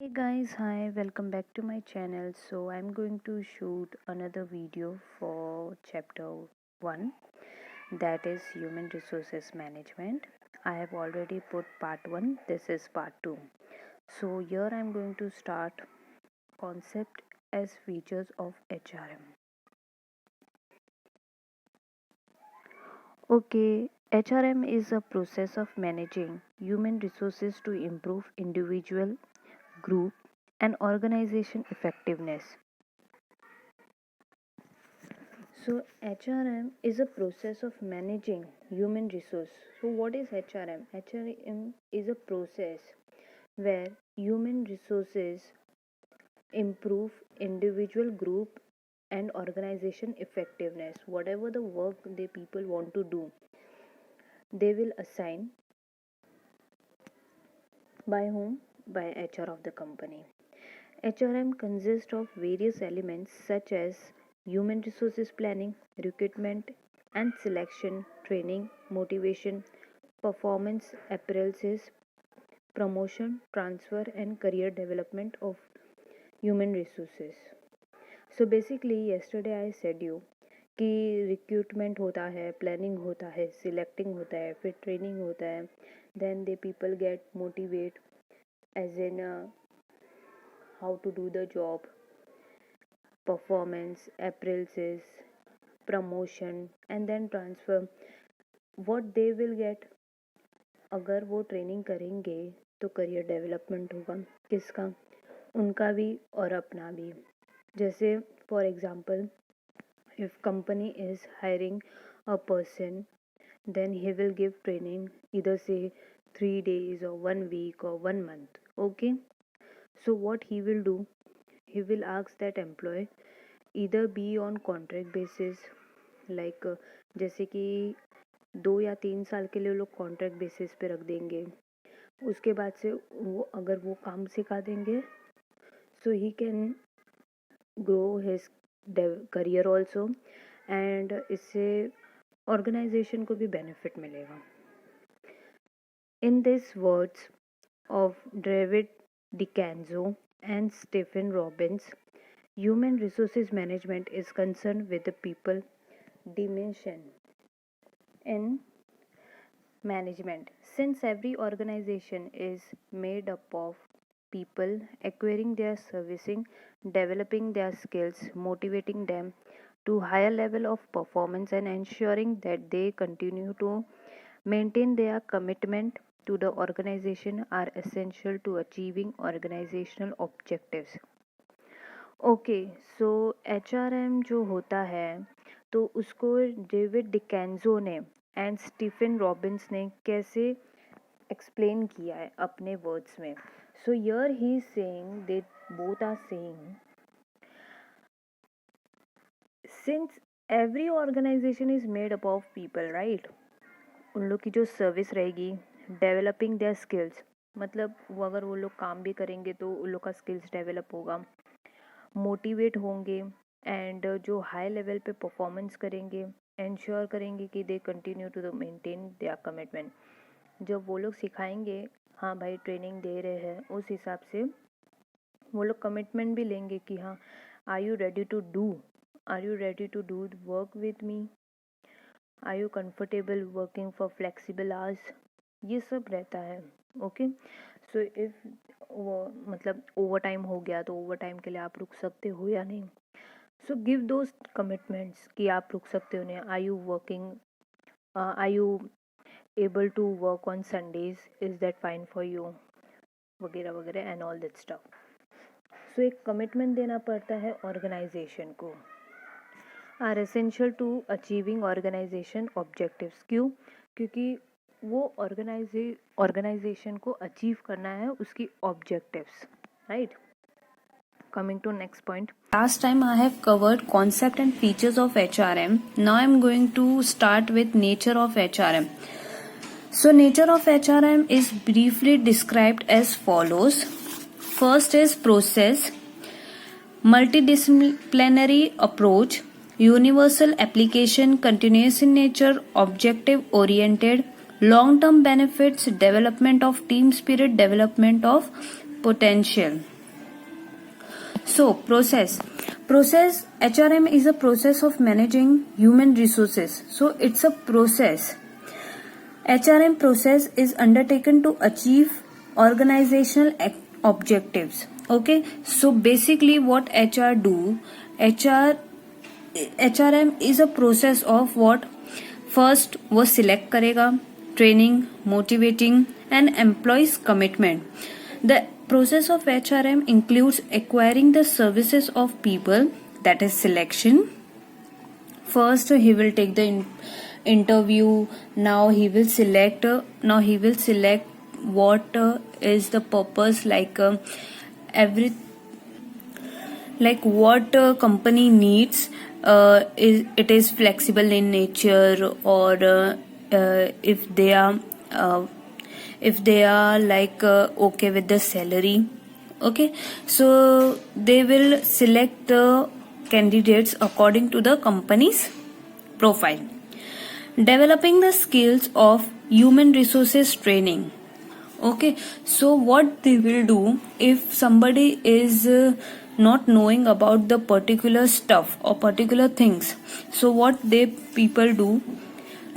Hey guys, hi, welcome back to my channel. So I'm going to shoot another video for chapter 1, that is human resources management. I have already put part 1, this is part 2. So here I'm going to start concept as features of HRM. Okay, HRM is a process of managing human resources to improve individual, group and organization effectiveness. So HRM is a process of managing human resource. So what is HRM? HRM is a process where human resources improve individual, group and organization effectiveness. Whatever the work the people want to do, they will assign by whom? By HR of the company. HRM consists of various elements such as human resources planning, recruitment and selection, training, motivation, performance appraisals, promotion, transfer and career development of human resources. So basically yesterday I said you कि recruitment होता है, planning होता है, selecting होता है, फिर training होता है, then they people get motivate as in how to do the job, performance, appraisals, promotion and then transfer. What they will get, अगर वो ट्रेनिंग करेंगे तो करियर डेवलपमेंट होगा, किसका? उनका भी और अपना भी. जैसे for example if company is hiring a person, then he will give training either say 3 days or 1 week or 1 month. Okay, so what he will do, he will ask that employee either be on contract basis, like जैसे कि 2 या 3 साल के लिए लोग contract basis पे रख देंगे. उसके बाद से वो अगर वो काम सिखा देंगे so he can grow his career also and इससे ऑर्गेनाइजेशन को भी बेनिफिट मिलेगा. In this words of David DeCenzo and Stephen Robbins, human resources management is concerned with the people dimension in management. Since every organization is made up of people, acquiring their servicing, developing their skills, motivating them to higher level of performance and ensuring that they continue to maintain their commitment to the organization are essential to achieving organizational objectives. Okay, so HRM जो होता है तो उसको David डिकेंजो ने and Stephen Robins ने कैसे explain किया है अपने वर्ड्स में. So here he is saying, they both are saying, since every organization is made up of people, right, उन लोग की जो सर्विस रहेगी, डेवलपिंग देयर स्किल्स, मतलब वो अगर वो लोग काम भी करेंगे तो उन लोग का स्किल्स डेवलप होगा, मोटिवेट होंगे एंड जो हाई लेवल पे परफॉर्मेंस करेंगे, इंश्योर करेंगे कि they continue to maintain their commitment. जब वो लोग सिखाएंगे, हाँ भाई ट्रेनिंग दे रहे हैं, उस हिसाब से वो लोग कमिटमेंट भी लेंगे कि हाँ, are you ready to do, are you ready to do work with me, are you comfortable working for flexible hours, ये सब रहता है. ओके, सो इफ़ वो मतलब ओवर टाइम हो गया तो ओवर टाइम के लिए आप रुक सकते हो या नहीं. सो गिव दोज कमिटमेंट्स कि आप रुक सकते हो नहीं. Are you working, are you able to work on Sundays, is that fine for you, वगैरह वगैरह and all that stuff. So एक कमिटमेंट देना पड़ता है ऑर्गेनाइजेशन को, are essential to achieving organization objectives. क्यों? क्योंकि वो ऑर्गेनाइजेशन को अचीव करना है उसकी objectives, right. Coming to next point. Last time I have covered concept and features of HRM. Now I am going to start with nature of HRM. So nature of HRM is briefly described as follows. First is process, multidisciplinary approach, universal application, continuous in nature, objective oriented, long term benefits, development of team spirit, development of potential. So, process. HRM is a process of managing human resources. So, it's a process. HRM process is undertaken to achieve organizational objectives. Okay, so basically what HR do, HRM is a process of what? First वो select करेगा, training, motivating and employees commitment. The process of HRM includes acquiring the services of people, that is selection. First he will take the interview. Now he will select what is the purpose, like what company needs. It is flexible in nature, or if they are like okay with the salary. Okay, so they will select the candidates according to the company's profile. Developing the skills of human resources training. Okay, so what they will do, if somebody is not knowing about the particular stuff or particular things, so what people do,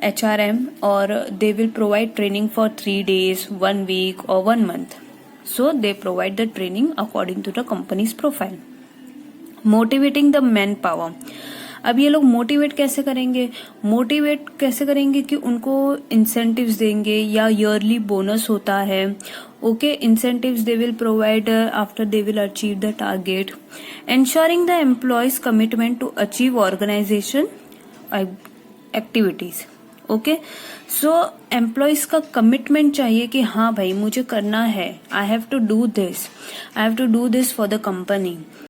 HRM, or they will provide training for 3 days, 1 week or 1 month. So they provide the training according to the company's profile. Motivating the manpower. अब ये लोग motivate कैसे करेंगे कि उनको incentives देंगे या yearly bonus होता है. Okay, incentives they will provide after they will achieve the target. Ensuring the employees commitment to achieve organization activities. Okay, so employees का कमिटमेंट चाहिए कि हाँ भाई मुझे करना है, I have to do this for the company.